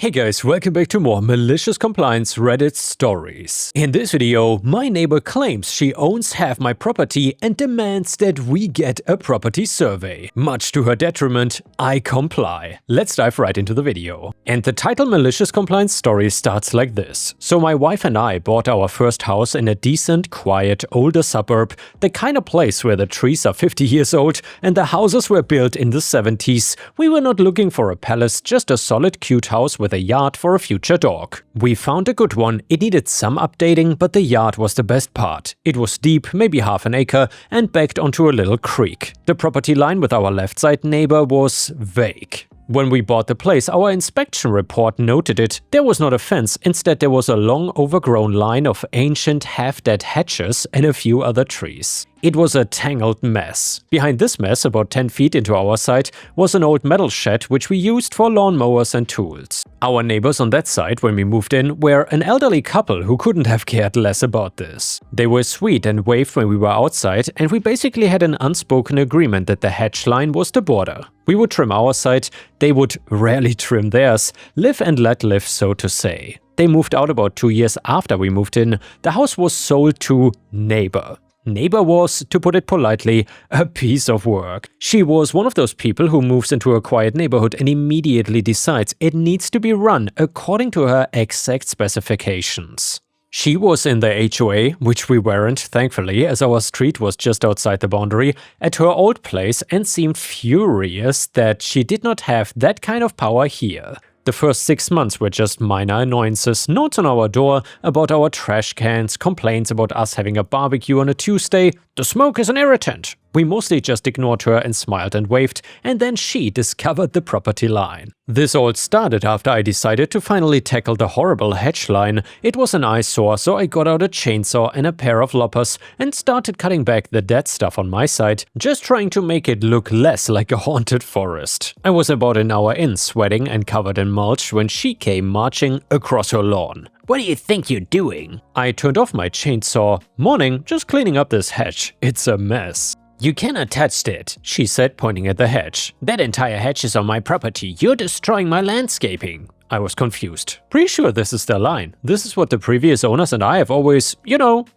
Hey guys, welcome back to more Malicious Compliance Reddit stories. In this video, my neighbor claims she owns half my property and demands that we get a property survey. Much to her detriment, I comply. Let's dive right into the video. And the title Malicious Compliance story starts like this. So my wife and I bought our first house in a decent, quiet, older suburb, the kind of place where the trees are 50 years old and the houses were built in the 70s. We were not looking for a palace, just a solid, cute house with a yard for a future dog. We found a good one. It needed some updating, but the yard was the best part. It was deep, maybe half an acre, and backed onto a little creek. The property line with our left side neighbor was vague. When we bought the place, our inspection report noted it. There was not a fence, instead there was a long overgrown line of ancient half-dead hedges and a few other trees. It was a tangled mess. Behind this mess, about 10 feet into our side, was an old metal shed which we used for lawnmowers and tools. Our neighbors on that side when we moved in were an elderly couple who couldn't have cared less about this. They were sweet and waved when we were outside, and we basically had an unspoken agreement that the hedge line was the border. We would trim our side, they would rarely trim theirs, live and let live, so to say. They moved out about 2 years after we moved in. The house was sold to neighbor. Neighbor was, to put it politely, a piece of work. She was one of those people who moves into a quiet neighborhood and immediately decides it needs to be run according to her exact specifications. She was in the HOA, which we weren't, thankfully, as our street was just outside the boundary, at her old place and seemed furious that she did not have that kind of power here. The first 6 months were just minor annoyances, notes on our door about our trash cans, complaints about us having a barbecue on a Tuesday. The smoke is an irritant. We mostly just ignored her and smiled and waved, and then she discovered the property line. This all started after I decided to finally tackle the horrible hedge line. It was an eyesore, so I got out a chainsaw and a pair of loppers and started cutting back the dead stuff on my side, just trying to make it look less like a haunted forest. I was about an hour in, sweating and covered in mulch, when she came marching across her lawn. "What do you think you're doing?" I turned off my chainsaw. "Morning, just cleaning up this hedge. It's a mess." "You cannot touch it," she said, pointing at the hedge. "That entire hedge is on my property. You're destroying my landscaping." I was confused. Pretty sure this is the line. This is what the previous owners and I have always,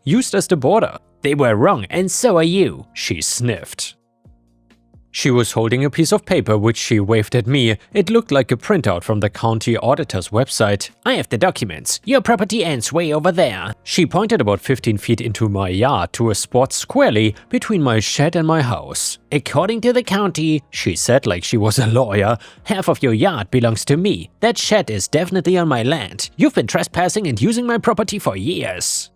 used as the border. "They were wrong, and so are you," she sniffed. She was holding a piece of paper which she waved at me. It looked like a printout from the county auditor's website. "I have the documents. Your property ends way over there." She pointed about 15 feet into my yard to a spot squarely between my shed and my house. "According to the county," she said like she was a lawyer, "half of your yard belongs to me. That shed is definitely on my land. You've been trespassing and using my property for years."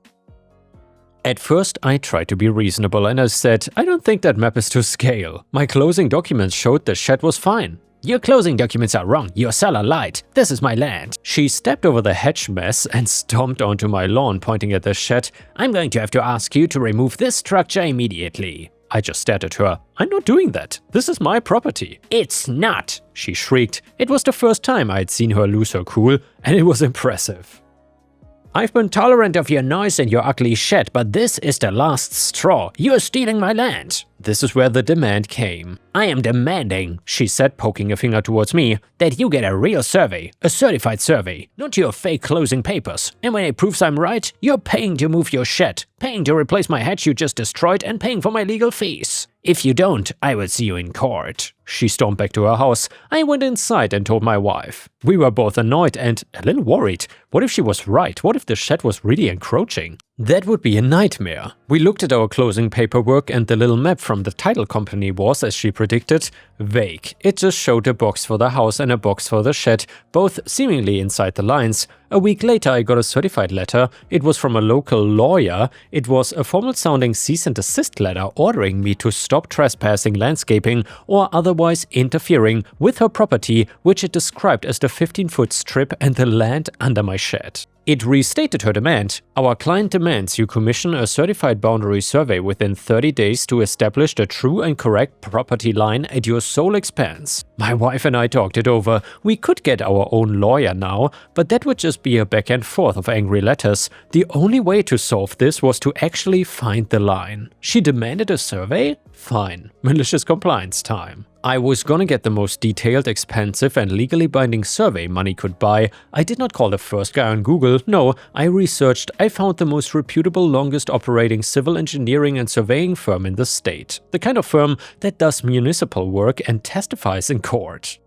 At first, I tried to be reasonable and I said, "I don't think that map is to scale. My closing documents showed the shed was fine." "Your closing documents are wrong. Your seller lied. This is my land." She stepped over the hedge mess and stomped onto my lawn, pointing at the shed. "I'm going to have to ask you to remove this structure immediately." I just stared at her. "I'm not doing that. This is my property." "It's not!" she shrieked. It was the first time I had seen her lose her cool, and it was impressive. "I've been tolerant of your noise and your ugly shed, but this is the last straw. You're stealing my land." This is where the demand came. "I am demanding," she said, poking a finger towards me, "that you get a real survey, a certified survey, not your fake closing papers. And when it proves I'm right, you're paying to move your shed, paying to replace my hedge you just destroyed, and paying for my legal fees. If you don't, I will see you in court." She stormed back to her house. I went inside and told my wife. We were both annoyed and a little worried. What if she was right? What if the shed was really encroaching? That would be a nightmare. We looked at our closing paperwork and the little map from the title company was, as she predicted, vague. It just showed a box for the house and a box for the shed, both seemingly inside the lines. A week later I got a certified letter. It was from a local lawyer. It was a formal-sounding cease and desist letter ordering me to stop trespassing, landscaping, or otherwise interfering with her property, which it described as the 15-foot strip and the land under my shed. It restated her demand. "Our client demands you commission a certified boundary survey within 30 days to establish the true and correct property line at your sole expense." My wife and I talked it over. We could get our own lawyer now, but that would just be a back and forth of angry letters. The only way to solve this was to actually find the line. She demanded a survey? Fine. Malicious compliance time. I was gonna get the most detailed, expensive, and legally binding survey money could buy. I did not call the first guy on Google, no, I researched, I found the most reputable, longest operating civil engineering and surveying firm in the state. The kind of firm that does municipal work and testifies in court.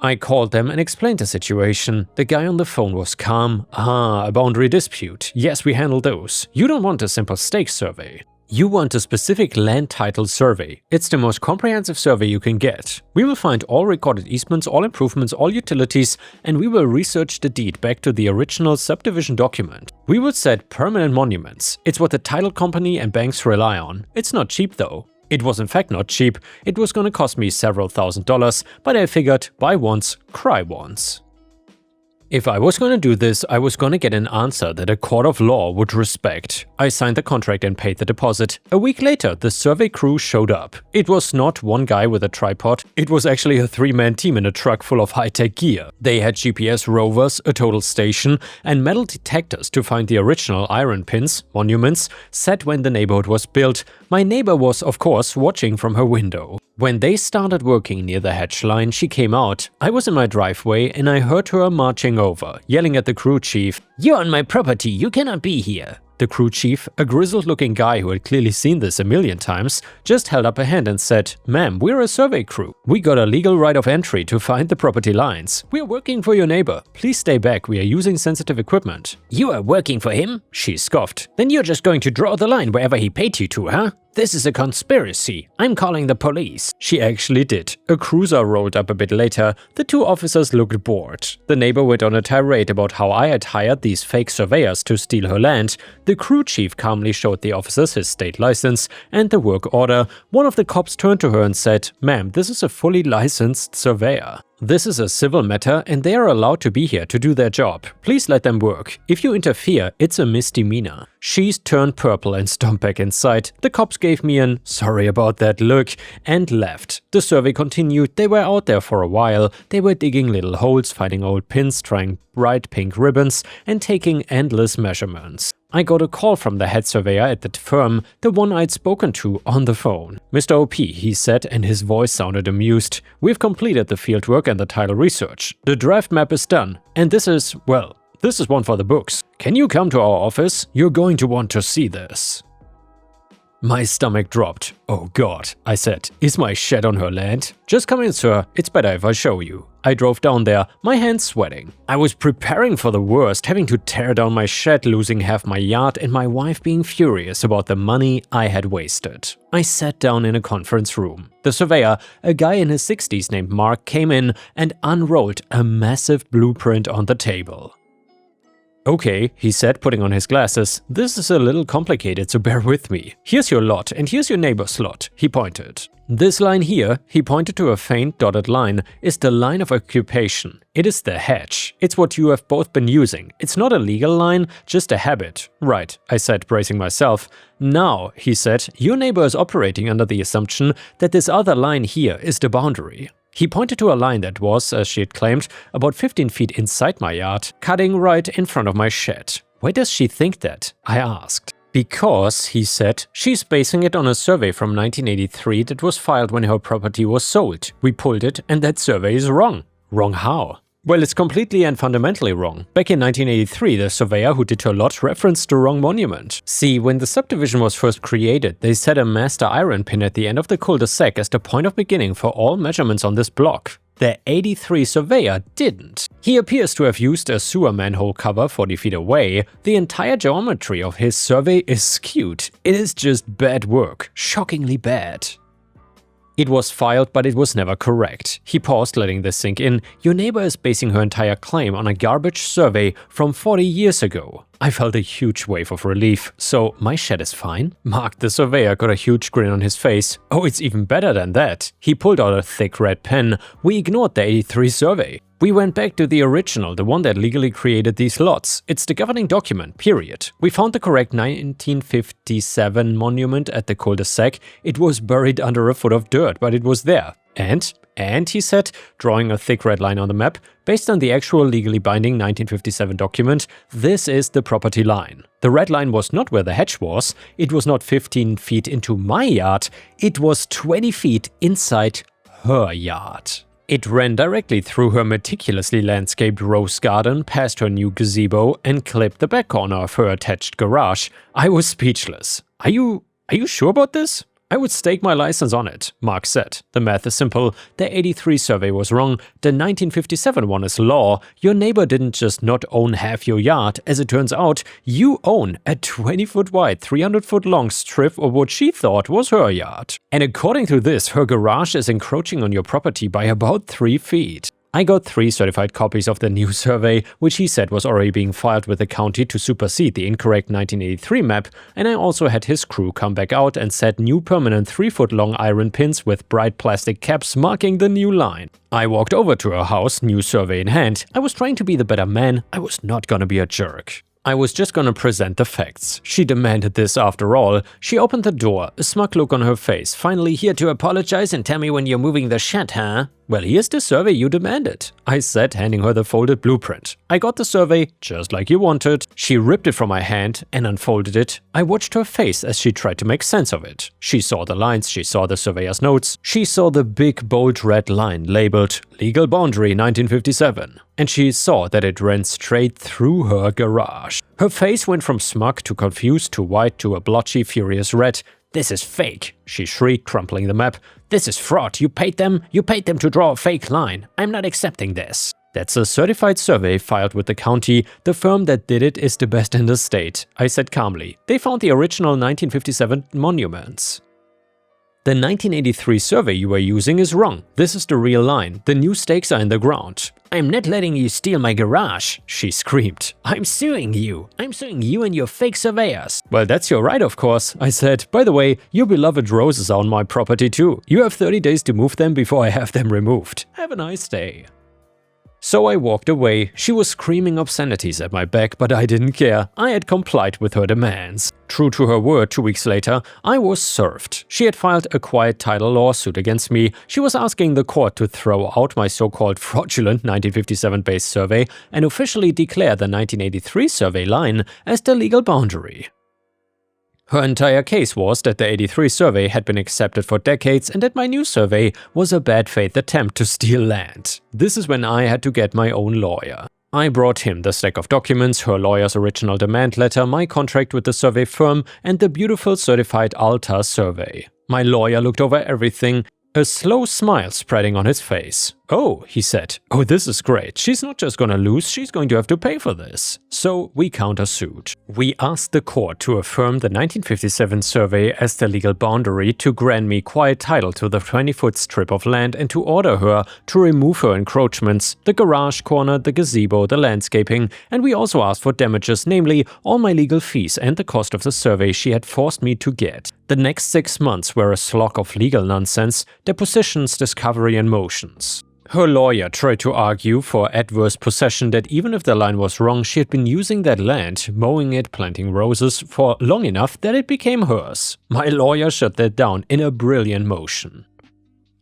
I called them and explained the situation. The guy on the phone was calm. Ah, a boundary dispute. Yes, we handle those. You don't want a simple stake survey. You want a specific land title survey. It's the most comprehensive survey you can get. We will find all recorded easements, all improvements, all utilities, and we will research the deed back to the original subdivision document. We will set permanent monuments. It's what the title company and banks rely on. It's not cheap though. It was in fact not cheap. It was gonna cost me several $1,000s, but I figured buy once, cry once. If I was gonna do this, I was gonna get an answer that a court of law would respect. I signed the contract and paid the deposit. A week later, the survey crew showed up. It was not one guy with a tripod, it was actually a 3-man team in a truck full of high-tech gear. They had GPS rovers, a total station, and metal detectors to find the original iron pins, monuments, set when the neighborhood was built. My neighbor was, of course, watching from her window. When they started working near the hatch line, she came out. I was in my driveway and I heard her marching over, yelling at the crew chief, "You're on my property, you cannot be here." The crew chief, a grizzled-looking guy who had clearly seen this a million times, just held up a hand and said, "Ma'am, we're a survey crew. We got a legal right of entry to find the property lines. We're working for your neighbor. Please stay back, we are using sensitive equipment." "You are working for him?" she scoffed. "Then you're just going to draw the line wherever he paid you to, huh? This is a conspiracy. I'm calling the police." She actually did. A cruiser rolled up a bit later. The two officers looked bored. The neighbor went on a tirade about how I had hired these fake surveyors to steal her land. The crew chief calmly showed the officers his state license and the work order. One of the cops turned to her and said, "Ma'am, this is a fully licensed surveyor. This is a civil matter and they are allowed to be here to do their job. Please let them work. If you interfere, it's a misdemeanor." She turned purple and stomped back inside. The cops gave me an "sorry about that" look and left. The survey continued. They were out there for a while. They were digging little holes, finding old pins, trying bright pink ribbons, and taking endless measurements. I got a call from the head surveyor at the firm, the one I'd spoken to on the phone. "Mr. OP, he said, and his voice sounded amused. "We've completed the fieldwork and the title research. The draft map is done. And this is, well, this is one for the books. Can you come to our office? You're going to want to see this." My stomach dropped. "Oh god," I said. "Is my shed on her land?" "Just come in, sir. It's better if I show you." I drove down there, my hands sweating. I was preparing for the worst, having to tear down my shed, losing half my yard, and my wife being furious about the money I had wasted. I sat down in a conference room. The surveyor, a guy in his 60s named Mark, came in and unrolled a massive blueprint on the table. "Okay," he said, putting on his glasses, "this is a little complicated, so bear with me. Here's your lot, and here's your neighbor's lot," he pointed. "This line here," he pointed to a faint dotted line, "is the line of occupation. It is the hatch. It's what you have both been using. It's not a legal line, just a habit." "Right," I said, bracing myself. "Now," he said, "your neighbor is operating under the assumption that this other line here is the boundary." He pointed to a line that was, as she had claimed, about 15 feet inside my yard, cutting right in front of my shed. "Why does she think that?" I asked. "Because," he said, "she's basing it on a survey from 1983 that was filed when her property was sold. We pulled it and that survey is wrong." "Wrong how?" "Well, it's completely and fundamentally wrong. Back in 1983, the surveyor who did her lot referenced the wrong monument. See, when the subdivision was first created, they set a master iron pin at the end of the cul-de-sac as the point of beginning for all measurements on this block. The 83 surveyor didn't. He appears to have used a sewer manhole cover 40 feet away. The entire geometry of his survey is skewed. It is just bad work. Shockingly bad. It was filed, but it was never correct." He paused, letting this sink in. "Your neighbor is basing her entire claim on a garbage survey from 40 years ago. I felt a huge wave of relief. "So, my shed is fine?" Mark, the surveyor, got a huge grin on his face. "Oh, it's even better than that." He pulled out a thick red pen. "We ignored the 83 survey. We went back to the original, the one that legally created these lots. It's the governing document, period. We found the correct 1957 monument at the cul-de-sac. It was buried under a foot of dirt, but it was there. And, he said, drawing a thick red line on the map, based on the actual legally binding 1957 document, this is the property line. The red line was not where the hatch was. It was not 15 feet into my yard. It was 20 feet inside her yard. It ran directly through her meticulously landscaped rose garden, past her new gazebo, and clipped the back corner of her attached garage. I was speechless. Are you sure about this? I would stake my license on it, Mark said. The math is simple. The 83 survey was wrong. The 1957 one is law. Your neighbor didn't just not own half your yard. As it turns out, you own a 20-foot wide, 300-foot long strip of what she thought was her yard. And according to this, her garage is encroaching on your property by about 3 feet. I got 3 certified copies of the new survey, which he said was already being filed with the county to supersede the incorrect 1983 map, and I also had his crew come back out and set new permanent 3-foot-long iron pins with bright plastic caps marking the new line. I walked over to her house, new survey in hand. I was trying to be the better man. I was not gonna be a jerk. I was just gonna present the facts. She demanded this after all. She opened the door, a smug look on her face. Finally here to apologize and tell me when you're moving the shed, huh? Well, here's the survey you demanded, I said, handing her the folded blueprint. I got the survey, just like you wanted. She ripped it from my hand and unfolded it. I watched her face as she tried to make sense of it. She saw the lines, she saw the surveyor's notes, she saw the big bold red line labeled Legal Boundary 1957. And she saw that it ran straight through her garage. Her face went from smug to confused to white to a blotchy, furious red. "This is fake," she shrieked, crumpling the map. "This is fraud. You paid them to draw a fake line. I'm not accepting this." That's a certified survey filed with the county. The firm that did it is the best in the state, I said calmly. They found the original 1957 monuments. The 1983 survey you were using is wrong. This is the real line. The new stakes are in the ground. "I'm not letting you steal my garage," she screamed. "I'm suing you. I'm suing you and your fake surveyors." "Well, that's your right, of course," I said. "By the way, your beloved roses are on my property too. You have 30 days to move them before I have them removed. Have a nice day." So I walked away. She was screaming obscenities at my back, but I didn't care. I had complied with her demands. True to her word, 2 weeks later, I was served. She had filed a quiet title lawsuit against me. She was asking the court to throw out my so-called fraudulent 1957-based survey and officially declare the 1983 survey line as the legal boundary. Her entire case was that the 83 survey had been accepted for decades and that my new survey was a bad faith attempt to steal land. This is when I had to get my own lawyer. I brought him the stack of documents, her lawyer's original demand letter, my contract with the survey firm, and the beautiful certified Alta survey. My lawyer looked over everything, a slow smile spreading on his face. "Oh," he said. "Oh, this is great. She's not just gonna lose, she's going to have to pay for this." So we countersued. We asked the court to affirm the 1957 survey as the legal boundary, to grant me quiet title to the 20-foot strip of land, and to order her to remove her encroachments, the garage corner, the gazebo, the landscaping, and we also asked for damages, namely all my legal fees and the cost of the survey she had forced me to get. The next 6 months were a slog of legal nonsense, depositions, discovery, and motions. Her lawyer tried to argue for adverse possession that even if the line was wrong, she had been using that land, mowing it, planting roses, for long enough that it became hers. My lawyer shut that down in a brilliant motion.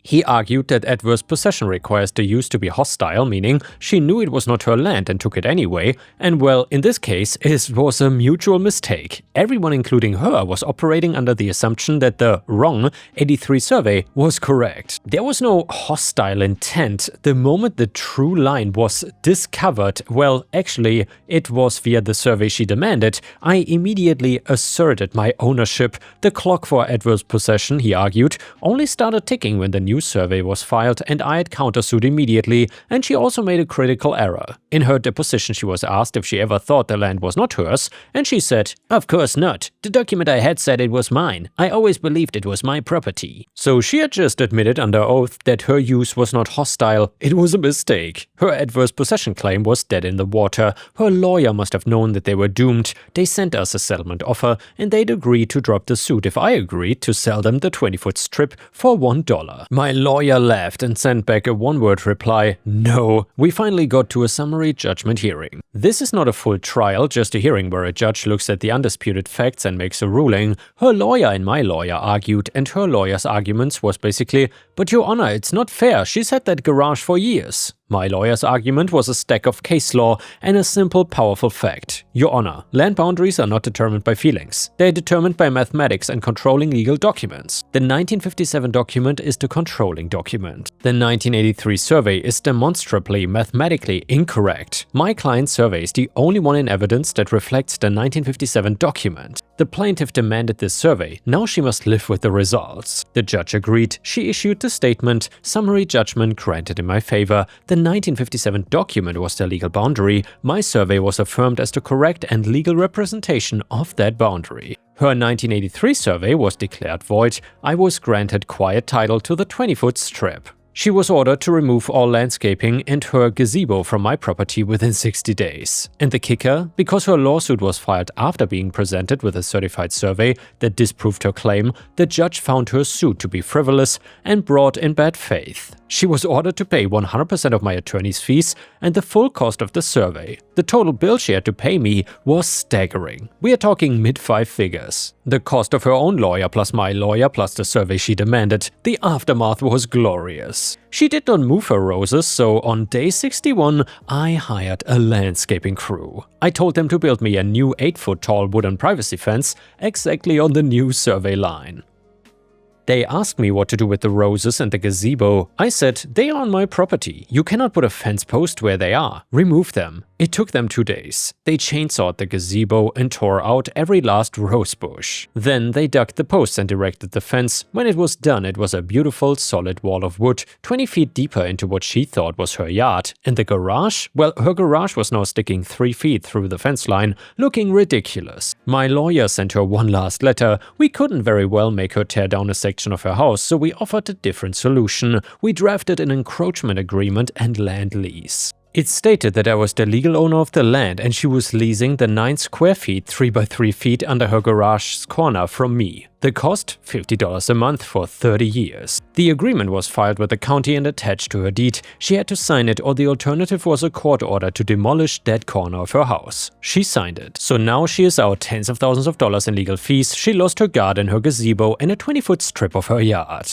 He argued that adverse possession requires the use to be hostile, meaning she knew it was not her land and took it anyway, and well, in this case, it was a mutual mistake. Everyone, including her, was operating under the assumption that the wrong 83 survey was correct. There was no hostile intent. The moment the true line was discovered, well, actually, it was via the survey she demanded, I immediately asserted my ownership. The clock for adverse possession, he argued, only started ticking when the new survey was filed, and I had countersued immediately, and she also made a critical error. In her deposition she was asked if she ever thought the land was not hers, and she said, "Of course not. The document I had said it was mine. I always believed it was my property." So she had just admitted under oath that her use was not hostile, it was a mistake. Her adverse possession claim was dead in the water. Her lawyer must have known that they were doomed. They sent us a settlement offer, and they'd agreed to drop the suit if I agreed to sell them the 20-foot strip for $1. My lawyer laughed and sent back a one-word reply, "No." We finally got to a summary judgment hearing. This is not a full trial, just a hearing where a judge looks at the undisputed facts and makes a ruling. Her lawyer and my lawyer argued, and her lawyer's arguments was basically, "But Your Honor, it's not fair. She's had that garage for years." My lawyer's argument was a stack of case law and a simple, powerful fact. Your Honor, land boundaries are not determined by feelings. They are determined by mathematics and controlling legal documents. The 1957 document is the controlling document. The 1983 survey is demonstrably mathematically incorrect. My client's survey is the only one in evidence that reflects the 1957 document. The plaintiff demanded this survey, now she must live with the results. The judge agreed, she issued the statement, summary judgment granted in my favor. The 1957 document was the legal boundary, my survey was affirmed as the correct and legal representation of that boundary. Her 1983 survey was declared void, I was granted quiet title to the 20-foot strip. She was ordered to remove all landscaping and her gazebo from my property within 60 days. And the kicker? Because her lawsuit was filed after being presented with a certified survey that disproved her claim, the judge found her suit to be frivolous and brought in bad faith. She was ordered to pay 100% of my attorney's fees and the full cost of the survey. The total bill she had to pay me was staggering. We are talking mid-five figures. The cost of her own lawyer plus my lawyer plus the survey she demanded. The aftermath was glorious. She did not move her roses, so on day 61, I hired a landscaping crew. I told them to build me a new 8-foot tall wooden privacy fence exactly on the new survey line. They asked me what to do with the roses and the gazebo. I said, they are on my property. You cannot put a fence post where they are. Remove them. It took them 2 days. They chainsawed the gazebo and tore out every last rose bush. Then they dug the posts and erected the fence. When it was done, it was a beautiful, solid wall of wood, 20 feet deeper into what she thought was her yard. And the garage? Well, her garage was now sticking 3 feet through the fence line, looking ridiculous. My lawyer sent her one last letter. We couldn't very well make her tear down a section of her house, so we offered a different solution. We drafted an encroachment agreement and land lease. It stated that I was the legal owner of the land and she was leasing the 9 square feet 3 by 3 feet under her garage's corner from me. The cost? $50 a month for 30 years. The agreement was filed with the county and attached to her deed. She had to sign it or the alternative was a court order to demolish that corner of her house. She signed it. So now she is out tens of thousands of dollars in legal fees. She lost her garden, her gazebo and a 20-foot strip of her yard.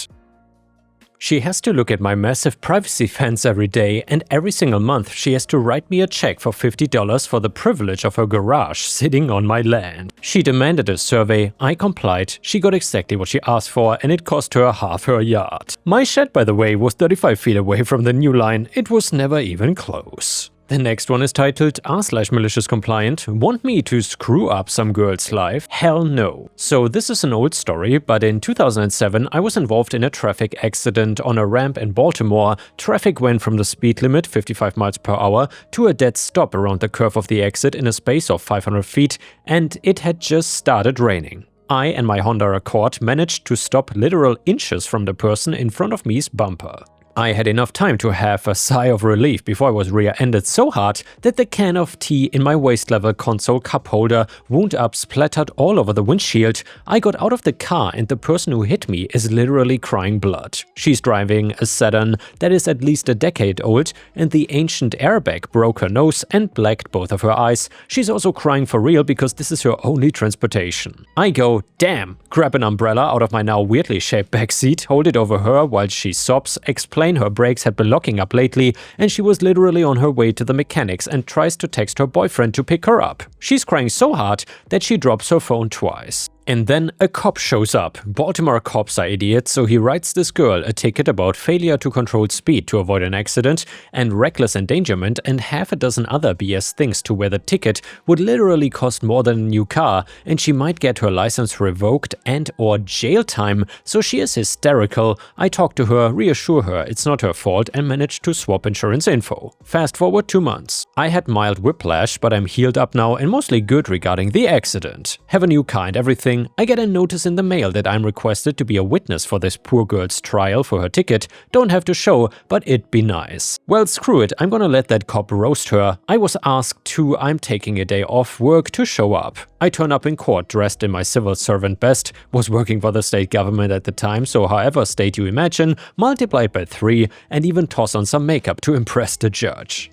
She has to look at my massive privacy fence every day, and every single month she has to write me a check for $50 for the privilege of her garage sitting on my land. She demanded a survey, I complied, she got exactly what she asked for and it cost her half her yard. My shed, by the way, was 35 feet away from the new line, it was never even close. The next one is titled r/MaliciousCompliant. Want me to screw up some girl's life? Hell no. So this is an old story, but in 2007 I was involved in a traffic accident on a ramp in Baltimore. Traffic went from the speed limit, 55 miles per hour, to a dead stop around the curve of the exit in a space of 500 feet, and it had just started raining. I and my Honda Accord managed to stop literal inches from the person in front of me's bumper. I had enough time to have a sigh of relief before I was rear-ended so hard that the can of tea in my waist-level console cup holder wound up, splattered all over the windshield. I got out of the car and the person who hit me is literally crying blood. She's driving a sedan that is at least a decade old and the ancient airbag broke her nose and blacked both of her eyes. She's also crying for real because this is her only transportation. I go, damn, grab an umbrella out of my now weirdly shaped backseat, hold it over her while she sobs, explain her brakes had been locking up lately and she was literally on her way to the mechanics and tries to text her boyfriend to pick her up. She's crying so hard that she drops her phone twice. And then a cop shows up. Baltimore cops are idiots, so he writes this girl a ticket about failure to control speed to avoid an accident and reckless endangerment and half a dozen other BS things to where the ticket would literally cost more than a new car and she might get her license revoked and or jail time, so she is hysterical. I talk to her, reassure her it's not her fault and manage to swap insurance info. Fast forward 2 months. I had mild whiplash, but I'm healed up now and mostly good regarding the accident. Have a new car and everything. I get a notice in the mail that I'm requested to be a witness for this poor girl's trial for her ticket. Don't have to show, but it'd be nice. Well, screw it, I'm gonna let that cop roast her. I was asked to, I'm taking a day off work to show up. I turn up in court dressed in my civil servant best, was working for the state government at the time, so however state you imagine, multiplied by 3, and even toss on some makeup to impress the judge.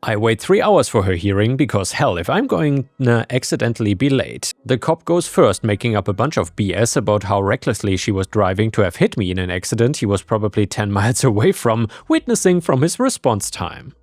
I wait 3 hours for her hearing because hell, if I'm going to accidentally be late. The cop goes first, making up a bunch of BS about how recklessly she was driving to have hit me in an accident he was probably 10 miles away from, witnessing from his response time.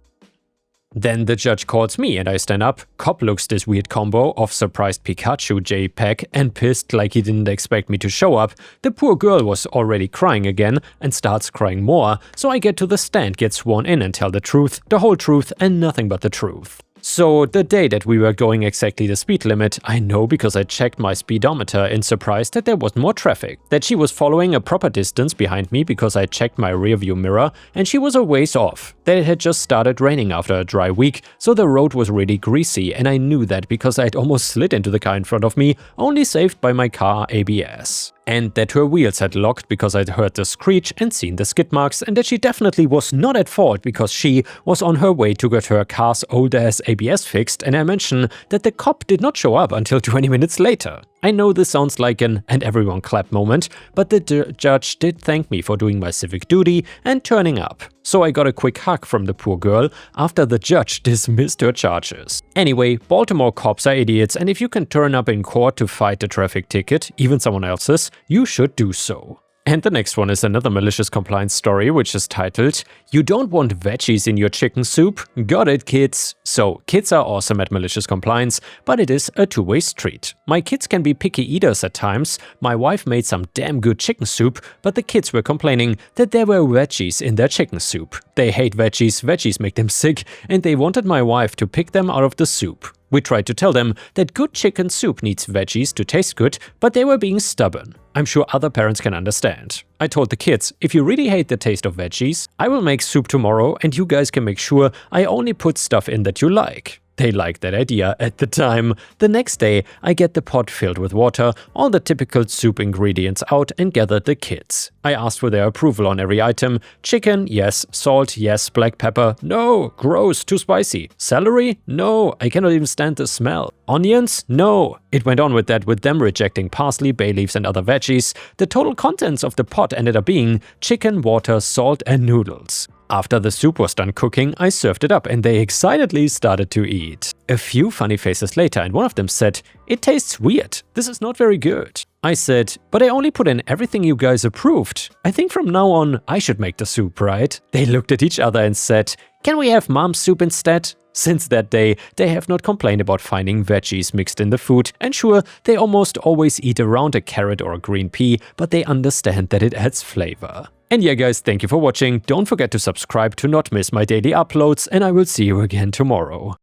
Then the judge calls me and I stand up. Cop looks this weird combo of surprised Pikachu JPEG and pissed like he didn't expect me to show up. The poor girl was already crying again and starts crying more, so I get to the stand, get sworn in and tell the truth, the whole truth and nothing but the truth. So the day that we were going exactly the speed limit, I know because I checked my speedometer and surprised that there was more traffic, that she was following a proper distance behind me because I checked my rearview mirror and she was a ways off, that it had just started raining after a dry week, so the road was really greasy and I knew that because I'd almost slid into the car in front of me, only saved by my car ABS. And that her wheels had locked because I'd heard the screech and seen the skid marks, and that she definitely was not at fault because she was on her way to get her car's old-ass ABS fixed, and I mentioned that the cop did not show up until 20 minutes later. I know this sounds like an "and everyone clap" moment, but the judge did thank me for doing my civic duty and turning up. So I got a quick hug from the poor girl after the judge dismissed her charges. Anyway, Baltimore cops are idiots, and if you can turn up in court to fight a traffic ticket, even someone else's, you should do so. And the next one is another malicious compliance story, which is titled, "You don't want veggies in your chicken soup? Got it, kids!" So, kids are awesome at malicious compliance, but it is a two-way street. My kids can be picky eaters at times. My wife made some damn good chicken soup, but the kids were complaining that there were veggies in their chicken soup. They hate veggies, veggies make them sick, and they wanted my wife to pick them out of the soup. We tried to tell them that good chicken soup needs veggies to taste good, but they were being stubborn. I'm sure other parents can understand. I told the kids, if you really hate the taste of veggies, I will make soup tomorrow and you guys can make sure I only put stuff in that you like. They liked that idea at the time. The next day, I get the pot filled with water, all the typical soup ingredients out, and gathered the kids. I asked for their approval on every item. Chicken, yes. Salt, yes. Black pepper, no. Gross, too spicy. Celery, no. I cannot even stand the smell. Onions, no. It went on with that, with them rejecting parsley, bay leaves and other veggies. The total contents of the pot ended up being chicken, water, salt and noodles. After the soup was done cooking, I served it up and they excitedly started to eat. A few funny faces later, and one of them said, "It tastes weird. This is not very good." I said, "But I only put in everything you guys approved. I think from now on I should make the soup, right?" They looked at each other and said, "Can we have mom's soup instead?" Since that day, they have not complained about finding veggies mixed in the food, and sure, they almost always eat around a carrot or a green pea, but they understand that it adds flavor. And yeah guys, thank you for watching, don't forget to subscribe to not miss my daily uploads, and I will see you again tomorrow.